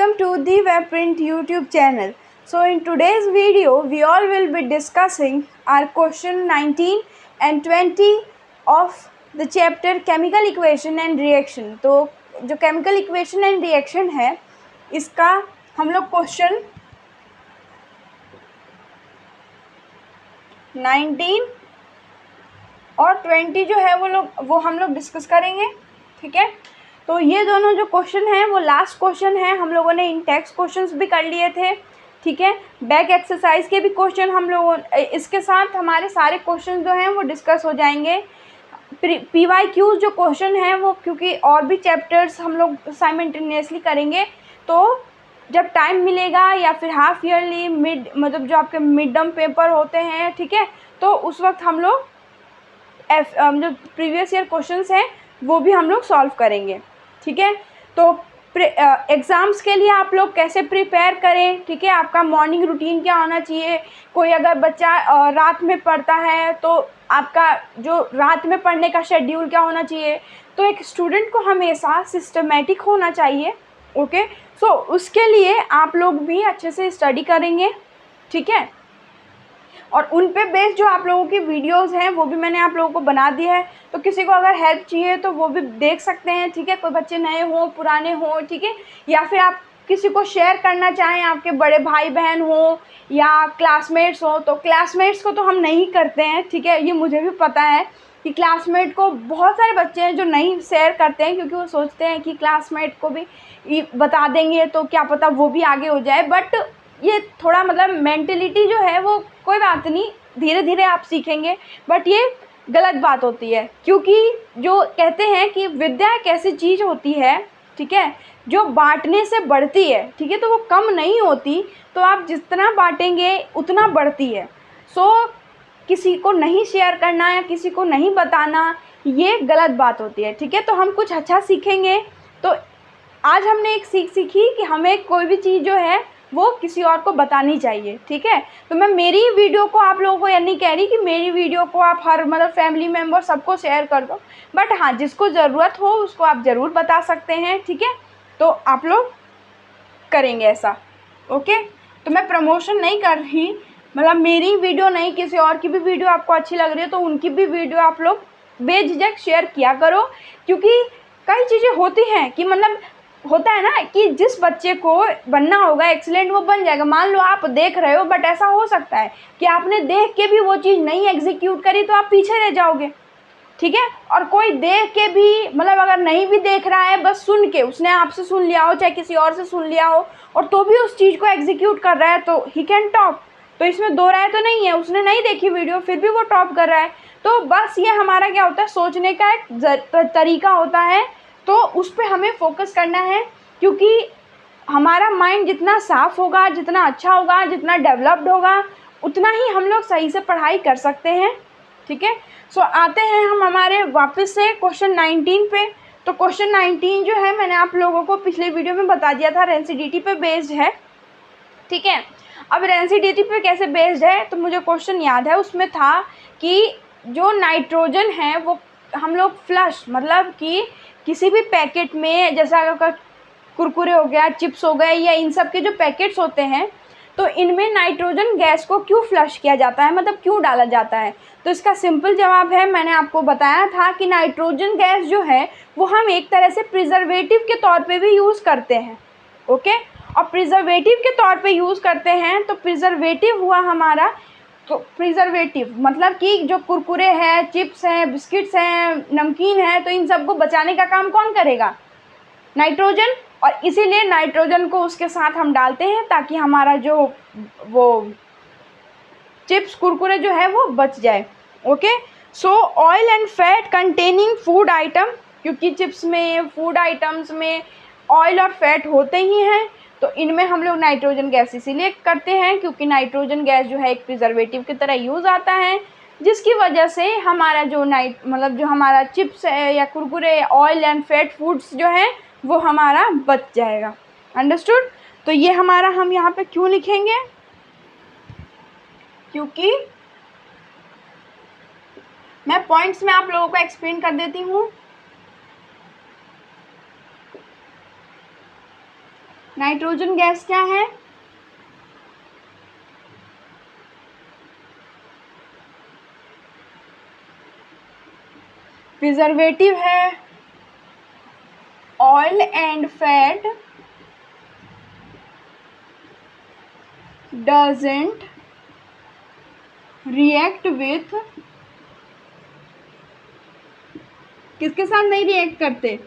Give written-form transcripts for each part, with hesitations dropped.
welcome to the Webprint YouTube channel. So in today's video we all will be discussing our question 19 and 20 of the chapter chemical equation and reaction. तो जो chemical equation and reaction है इसका हम लोग question 19 और 20 जो है वो हम लोग डिस्कस करेंगे. ठीक है, तो ये दोनों जो क्वेश्चन हैं वो लास्ट क्वेश्चन है. हम लोगों ने इन टेक्स्ट क्वेश्चंस भी कर लिए थे. ठीक है, बैक एक्सरसाइज के भी क्वेश्चन हम लोगों इसके साथ हमारे सारे क्वेश्चन जो हैं वो डिस्कस हो जाएंगे. PYQ जो क्वेश्चन हैं वो क्योंकि और भी चैप्टर्स हम लोग साइमल्टेनियसली करेंगे, तो जब टाइम मिलेगा या फिर हाफ ईयरली मिड मतलब जो आपके मिड टर्म पेपर होते हैं, ठीक है, तो उस वक्त हम लोग जो प्रीवियस ईयर क्वेश्चंस हैं वो भी हम लोग सॉल्व करेंगे. ठीक है, तो एग्ज़ाम्स के लिए आप लोग कैसे प्रिपेयर करें. ठीक है, आपका मॉर्निंग रूटीन क्या होना चाहिए. कोई अगर बच्चा रात में पढ़ता है तो आपका जो रात में पढ़ने का शेड्यूल क्या होना चाहिए. तो एक स्टूडेंट को हमेशा सिस्टमेटिक होना चाहिए. ओके, सो उसके लिए आप लोग भी अच्छे से स्टडी करेंगे. ठीक है, और उन पे बेस्ड जो आप लोगों की वीडियोस हैं वो भी मैंने आप लोगों को बना दी है. तो किसी को अगर हेल्प चाहिए तो वो भी देख सकते हैं. ठीक है, कोई बच्चे नए हों पुराने हों, ठीक है, या फिर आप किसी को शेयर करना चाहें, आपके बड़े भाई बहन हों या क्लासमेट्स हों. तो क्लासमेट्स को तो हम नहीं करते हैं. ठीक है, ये मुझे भी पता है कि क्लासमेट को बहुत सारे बच्चे हैं जो नहीं शेयर करते हैं क्योंकि वो सोचते हैं कि क्लासमेट को भी बता देंगे तो क्या पता वो भी आगे हो जाए. बट ये थोड़ा मतलब मेंटलिटी जो है वो कोई बात नहीं, धीरे धीरे आप सीखेंगे. बट ये गलत बात होती है क्योंकि जो कहते हैं कि विद्या एक ऐसी चीज़ होती है, ठीक है, जो बांटने से बढ़ती है. ठीक है, तो वो कम नहीं होती. तो आप जितना बांटेंगे उतना बढ़ती है. सो किसी को नहीं शेयर करना या किसी को नहीं बताना ये गलत बात होती है. ठीक है, तो हम कुछ अच्छा सीखेंगे. तो आज हमने एक सीखी कि हमें कोई भी चीज़ जो है वो किसी और को बतानी चाहिए. ठीक है, तो मैं मेरी वीडियो को आप लोगों को ये नहीं कह रही कि मेरी वीडियो को आप हर मतलब फैमिली मेम्बर सबको शेयर कर दो. बट हाँ, जिसको ज़रूरत हो उसको आप ज़रूर बता सकते हैं. ठीक है, तो आप लोग करेंगे ऐसा. ओके, तो मैं प्रमोशन नहीं कर रही, मतलब मेरी वीडियो नहीं, किसी और की भी वीडियो आपको अच्छी लग रही है तो उनकी भी वीडियो आप लोग बेझिझक शेयर किया करो. क्योंकि कई चीज़ें होती हैं कि मतलब होता है ना कि जिस बच्चे को बनना होगा एक्सीलेंट वो बन जाएगा. मान लो आप देख रहे हो बट ऐसा हो सकता है कि आपने देख के भी वो चीज़ नहीं एग्जीक्यूट करी तो आप पीछे रह जाओगे. ठीक है, और कोई देख के भी मतलब अगर नहीं भी देख रहा है, बस सुन के उसने आपसे सुन लिया हो चाहे किसी और से सुन लिया हो और तो भी उस चीज़ को एग्जीक्यूट कर रहा है तो ही कैन टॉप. तो इसमें दो राय तो नहीं है, उसने नहीं देखी वीडियो फिर भी वो टॉप कर रहा है. तो बस ये हमारा क्या होता है, सोचने का एक तरीका होता है. तो उस पर हमें फोकस करना है क्योंकि हमारा माइंड जितना साफ़ होगा, जितना अच्छा होगा, जितना डेवलप्ड होगा, उतना ही हम लोग सही से पढ़ाई कर सकते हैं. ठीक है, सो आते हैं हम हमारे वापस से क्वेश्चन 19 पे. तो क्वेश्चन 19 जो है मैंने आप लोगों को पिछले वीडियो में बता दिया था रेंसिडिटी पे बेस्ड है. ठीक है, अब रेंसिडिटी पे कैसे बेस्ड है तो मुझे क्वेश्चन याद है, उसमें था कि जो नाइट्रोजन है वो हम लोग फ्लश मतलब कि किसी भी पैकेट में, जैसा अगर कुरकुरे हो गया, चिप्स हो गए या इन सब के जो पैकेट्स होते हैं तो इनमें नाइट्रोजन गैस को क्यों फ्लश किया जाता है, मतलब क्यों डाला जाता है. तो इसका सिंपल जवाब है, मैंने आपको बताया था कि नाइट्रोजन गैस जो है वो हम एक तरह से प्रिजर्वेटिव के तौर पे भी यूज़ करते हैं. ओके, और प्रिजर्वेटिव के तौर पे यूज़ करते हैं तो प्रिजर्वेटिव हुआ हमारा, तो प्रिजर्वेटिव मतलब कि जो कुरकुरे हैं, चिप्स हैं, बिस्किट्स हैं, नमकीन है, तो इन सबको बचाने का काम कौन करेगा, नाइट्रोजन. और इसीलिए नाइट्रोजन को उसके साथ हम डालते हैं ताकि हमारा जो वो चिप्स कुरकुरे जो है वो बच जाए. Okay, so oil and fat containing food item, क्योंकि चिप्स में, फूड आइटम्स में ऑयल और फैट होते ही हैं तो इनमें हम लोग नाइट्रोजन गैस इसीलिए करते हैं क्योंकि नाइट्रोजन गैस जो है एक प्रिजर्वेटिव की तरह यूज़ आता है, जिसकी वजह से हमारा जो मतलब जो हमारा चिप्स है या Kurkure, oil and fat foods जो है वो हमारा बच जाएगा. अंडरस्टूड. तो ये हमारा हम यहाँ पे क्यों लिखेंगे, क्योंकि मैं पॉइंट्स में आप लोगों को एक्सप्लेन कर देती हूँ. नाइट्रोजन गैस क्या है? प्रिजर्वेटिव है। Oil and fat doesn't react with, किसके साथ नहीं रिएक्ट करते?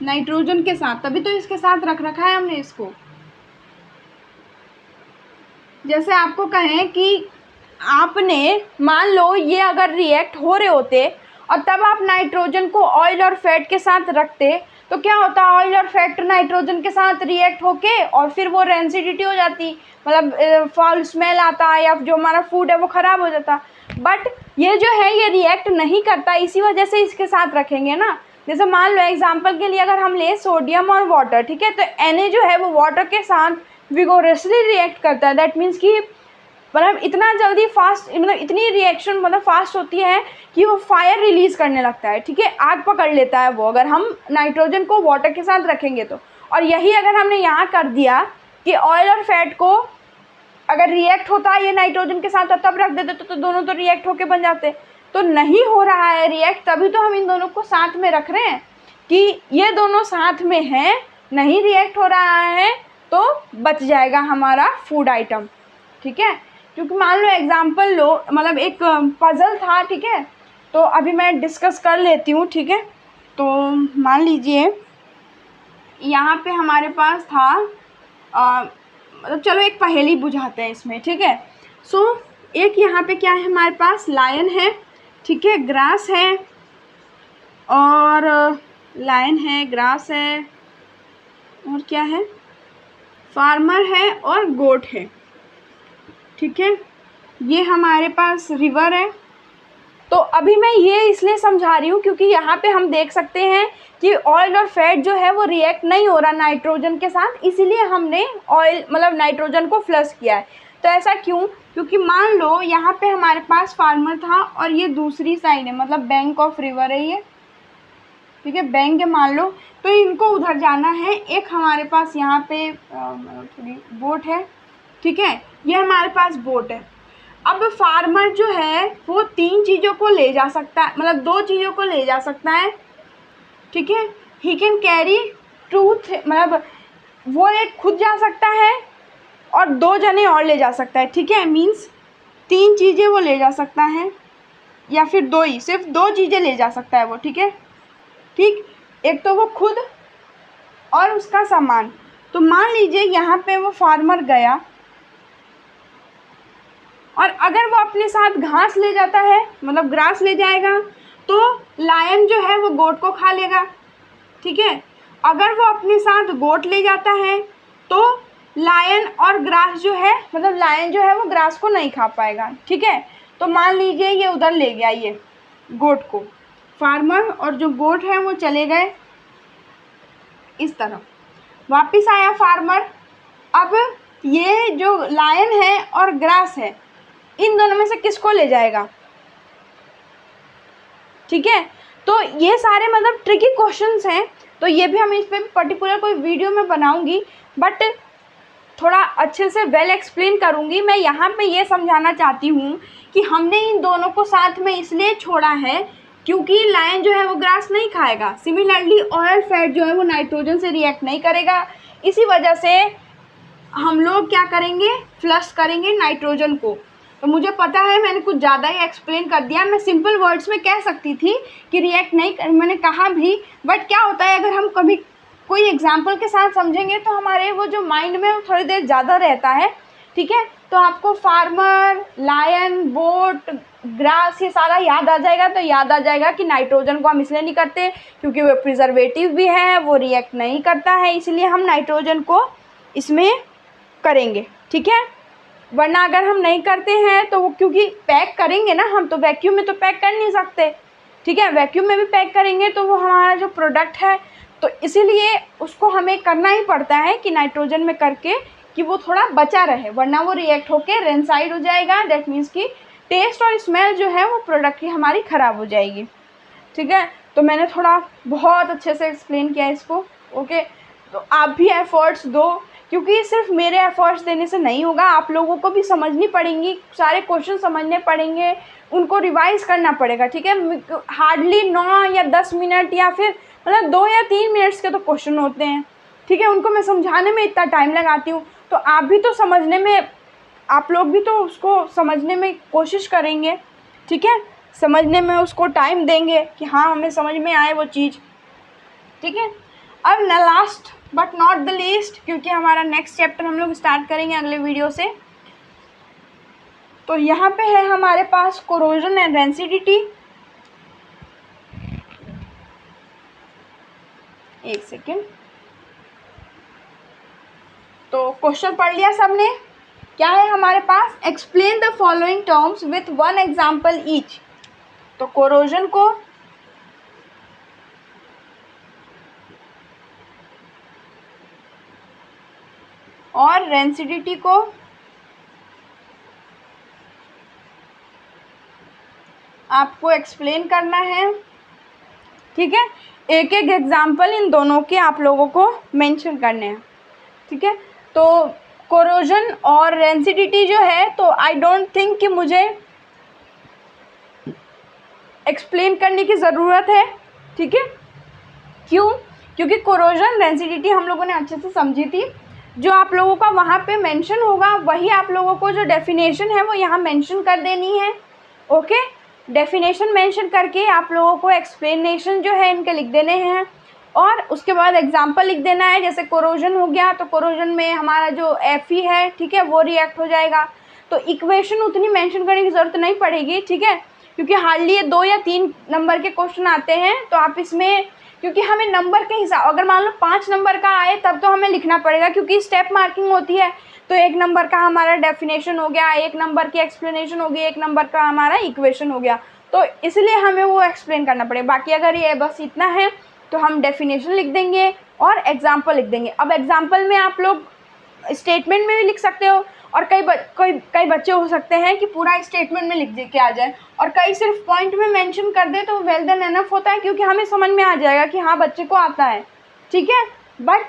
नाइट्रोजन के साथ, तभी तो इसके साथ रख रखा है हमने इसको। जैसे आपको कहें कि आपने मान लो ये अगर रिएक्ट हो रहे होते और तब आप नाइट्रोजन को ऑयल और फैट के साथ रखते तो क्या होता? ऑयल और फैट नाइट्रोजन के साथ रिएक्ट होके और फिर वो रेंसिडिटी हो जाती, मतलब फाउल स्मेल आता या जो हमारा फूड है वो ख़राब हो जाता। बट ये जो है ये रिएक्ट नहीं करता, इसी वजह से इसके साथ रखेंगे ना। जैसे मान लो एग्जांपल के लिए अगर हम ले सोडियम और वाटर, ठीक है, तो Na जो है वो वाटर के साथ विगोरसली रिएक्ट करता है। दैट मीन्स कि मतलब इतना जल्दी फास्ट, मतलब इतनी रिएक्शन मतलब फास्ट होती है कि वो फायर रिलीज करने लगता है, ठीक है, आग पकड़ लेता है वो, अगर हम नाइट्रोजन को वाटर के साथ रखेंगे तो। और यही अगर हमने यहाँ कर दिया कि ऑयल और फैट को अगर रिएक्ट होता है ये नाइट्रोजन के साथ तब रख देते तो दोनों तो रिएक्ट होके बन जाते। तो नहीं हो रहा है रिएक्ट, तभी तो हम इन दोनों को साथ में रख रहे हैं कि ये दोनों साथ में हैं, नहीं रिएक्ट हो रहा है तो बच जाएगा हमारा फूड आइटम, ठीक है। क्योंकि मान लो एग्जाम्पल लो, मतलब एक पजल था, ठीक है, तो अभी मैं डिस्कस कर लेती हूँ, ठीक है। तो मान लीजिए यहाँ पे हमारे पास था मतलब चलो एक पहेली बुझाते हैं इसमें, ठीक है। सो एक यहाँ पे क्या है हमारे पास, लायन है, ठीक है, ग्रास है, और लायन है, ग्रास है, और क्या है, फार्मर है और गोट है, ठीक है। ये हमारे पास रिवर है। तो अभी मैं ये इसलिए समझा रही हूँ क्योंकि यहाँ पे हम देख सकते हैं कि ऑयल और फैट जो है वो रिएक्ट नहीं हो रहा नाइट्रोजन के साथ, इसीलिए हमने ऑयल मतलब नाइट्रोजन को फ्लश किया है। तो ऐसा क्यों? क्योंकि मान लो यहाँ पे हमारे पास फार्मर था और ये दूसरी साइड है, मतलब बैंक ऑफ रिवर है ये, ठीक है, बैंक है मान लो, तो इनको उधर जाना है। एक हमारे पास यहाँ पे थोड़ी बोट है, ठीक है, ये हमारे पास बोट है। अब फार्मर जो है वो 3 चीज़ों को ले जा सकता है, मतलब 2 चीज़ों को ले जा सकता है, ठीक है। ही कैन कैरी ट्रूथ, मतलब वो एक खुद जा सकता है और 2 जने और ले जा सकता है, ठीक है। मीन्स 3 चीज़ें वो ले जा सकता है या फिर 2 ही, सिर्फ 2 चीज़ें ले जा सकता है वो, ठीक है, ठीक। एक तो वो खुद और उसका सामान। तो मान लीजिए यहाँ पे वो फार्मर गया और अगर वो अपने साथ घास ले जाता है, मतलब ग्रास ले जाएगा, तो लायन जो है वो गोट को खा लेगा, ठीक है। अगर वो अपने साथ गोट ले जाता है तो लायन और ग्रास जो है, मतलब लायन जो है वो ग्रास को नहीं खा पाएगा, ठीक है। तो मान लीजिए ये उधर ले गया ये गोट को, फार्मर और जो गोट है वो चले गए इस तरफ, वापस आया फार्मर। अब ये जो लायन है और ग्रास है इन दोनों में से किसको ले जाएगा, ठीक है। तो ये सारे मतलब ट्रिकी क्वेश्चंस हैं, तो ये भी हम इस पर पर्टिकुलर कोई वीडियो में बनाऊंगी, बट थोड़ा अच्छे से वेल एक्सप्लेन करूंगी। मैं यहाँ पे ये समझाना चाहती हूँ कि हमने इन दोनों को साथ में इसलिए छोड़ा है क्योंकि लायन जो है वो ग्रास नहीं खाएगा, सिमिलरली ऑयल फैट जो है वो नाइट्रोजन से रिएक्ट नहीं करेगा, इसी वजह से हम लोग क्या करेंगे, फ्लश करेंगे नाइट्रोजन को। तो मुझे पता है मैंने कुछ ज़्यादा ही एक्सप्लेन कर दिया, मैं सिंपल वर्ड्स में कह सकती थी कि रिएक्ट नहीं कर, मैंने कहा भी, बट क्या होता है अगर हम कभी कोई एग्जांपल के साथ समझेंगे तो हमारे वो जो माइंड में थोड़ी देर ज़्यादा रहता है, ठीक है। तो आपको फार्मर, लायन, बोट, ग्रास ये सारा याद आ जाएगा। तो याद आ जाएगा कि नाइट्रोजन को हम इसलिए नहीं करते क्योंकि वो प्रिजर्वेटिव भी है, वो रिएक्ट नहीं करता है, इसलिए हम नाइट्रोजन को इसमें करेंगे, ठीक है। वरना अगर हम नहीं करते हैं तो वो, क्योंकि पैक करेंगे ना हम, तो वैक्यूम में तो पैक कर नहीं सकते, ठीक है। वैक्यूम में भी पैक करेंगे तो वो हमारा जो प्रोडक्ट है, तो इसीलिए उसको हमें करना ही पड़ता है कि नाइट्रोजन में करके कि वो थोड़ा बचा रहे, वरना वो रिएक्ट होके रेंसाइड हो जाएगा। दैट मीन्स कि टेस्ट और स्मेल जो है वो प्रोडक्ट की हमारी ख़राब हो जाएगी, ठीक है। तो मैंने थोड़ा बहुत अच्छे से एक्सप्लेन किया इसको, ओके। तो आप भी एफ़र्ट्स दो, क्योंकि सिर्फ मेरे एफ़र्ट्स देने से नहीं होगा, आप लोगों को भी समझनी पड़ेंगी, सारे क्वेश्चन समझने पड़ेंगे, उनको रिवाइज़ करना पड़ेगा, ठीक है। हार्डली 9 या 10 मिनट या फिर मतलब 2 या 3 मिनट्स के तो क्वेश्चन होते हैं, ठीक है। उनको मैं समझाने में इतना टाइम लगाती हूँ, तो आप भी तो समझने में, आप लोग भी तो उसको समझने में कोशिश करेंगे, ठीक है, समझने में उसको टाइम देंगे कि हाँ हमें समझ में आए वो चीज़, ठीक है। अब न last but not the least, क्योंकि हमारा नेक्स्ट चैप्टर हम लोग स्टार्ट करेंगे अगले वीडियो से, तो यहाँ पे है हमारे पास कोरोजन एंड रेंसिडिटी। एक सेकेंड, तो क्वेश्चन पढ़ लिया सबने। क्या है हमारे पास, explain the following terms with 1 example each. तो कोरोजन को और रेंसिडिटी को आपको एक्सप्लेन करना है, ठीक है। एक एक एग्जाम्पल इन दोनों के आप लोगों को मेंशन करने हैं, ठीक है। तो कोरोजन और रेंसिडिटी जो है, तो आई डोंट थिंक कि मुझे एक्सप्लेन करने की ज़रूरत है, ठीक है। क्यों? क्योंकि कोरोजन रेंसिडिटी हम लोगों ने अच्छे से समझी थी। जो आप लोगों का वहाँ पे मेंशन होगा वही आप लोगों को जो डेफिनेशन है वो यहाँ मेंशन कर देनी है, ओके। डेफिनेशन मेंशन करके आप लोगों को एक्सप्लेनेशन जो है इनके लिख देने हैं, और उसके बाद एग्जाम्पल लिख देना है। जैसे कोरोजन हो गया, तो कोरोजन में हमारा जो Fe है, ठीक है, वो रिएक्ट हो जाएगा। तो इक्वेशन उतनी मेंशन करने की ज़रूरत नहीं पड़ेगी, ठीक है, क्योंकि हार्डली ये 2 या 3 नंबर के क्वेश्चन आते हैं। तो आप इसमें, क्योंकि हमें नंबर के हिसाब, अगर मान लो 5 नंबर का आए तब तो हमें लिखना पड़ेगा, क्योंकि स्टेप मार्किंग होती है। तो 1 नंबर का हमारा डेफिनेशन हो गया, 1 नंबर की एक्सप्लेनेशन हो गई, 1 नंबर का हमारा इक्वेशन हो गया, तो इसलिए हमें वो एक्सप्लेन करना पड़ेगा। बाकी अगर ये बस इतना है तो हम डेफिनेशन लिख देंगे और एग्जाम्पल लिख देंगे। अब एग्जाम्पल में आप लोग स्टेटमेंट में भी लिख सकते हो, और कई बच्चे हो सकते हैं कि पूरा स्टेटमेंट में लिख दे के आ जाए, और कई सिर्फ पॉइंट में मेंशन कर दे, तो वेल देन एनफ होता है, क्योंकि हमें समझ में आ जाएगा कि हाँ बच्चे को आता है, ठीक है। बट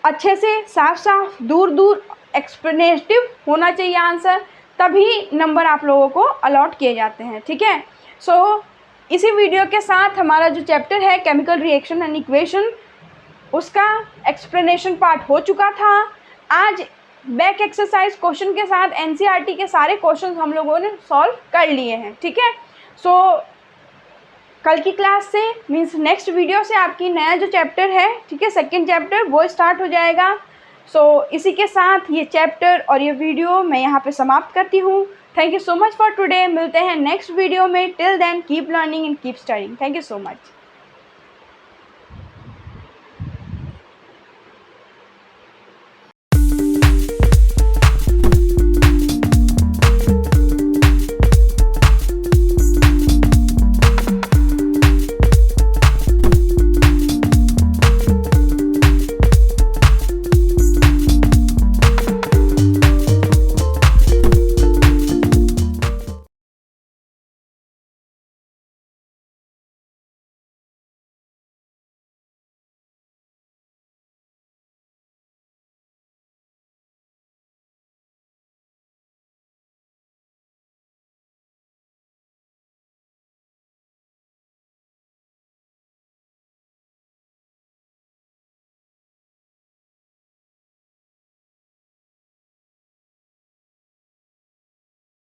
अच्छे से साफ साफ दूर दूर एक्सप्लेनेटिव होना चाहिए आंसर, तभी नंबर आप लोगों को अलॉट किए जाते हैं, ठीक है। सो इसी वीडियो के साथ हमारा जो चैप्टर है केमिकल रिएक्शन एंड इक्वेशन, उसका एक्सप्लेनेशन पार्ट हो चुका था। आज बैक एक्सरसाइज क्वेश्चन के साथ एनसीईआरटी के सारे क्वेश्चन हम लोगों ने सॉल्व कर लिए हैं, ठीक है। सो कल की क्लास से मीन्स नेक्स्ट वीडियो से आपकी नया जो चैप्टर है, ठीक है, सेकंड चैप्टर, वो स्टार्ट हो जाएगा। सो इसी के साथ ये चैप्टर और ये वीडियो मैं यहाँ पे समाप्त करती हूँ। Thank you so much for today. मिलते हैं नेक्स्ट वीडियो में। Till then keep learning and keep studying. Thank you so much.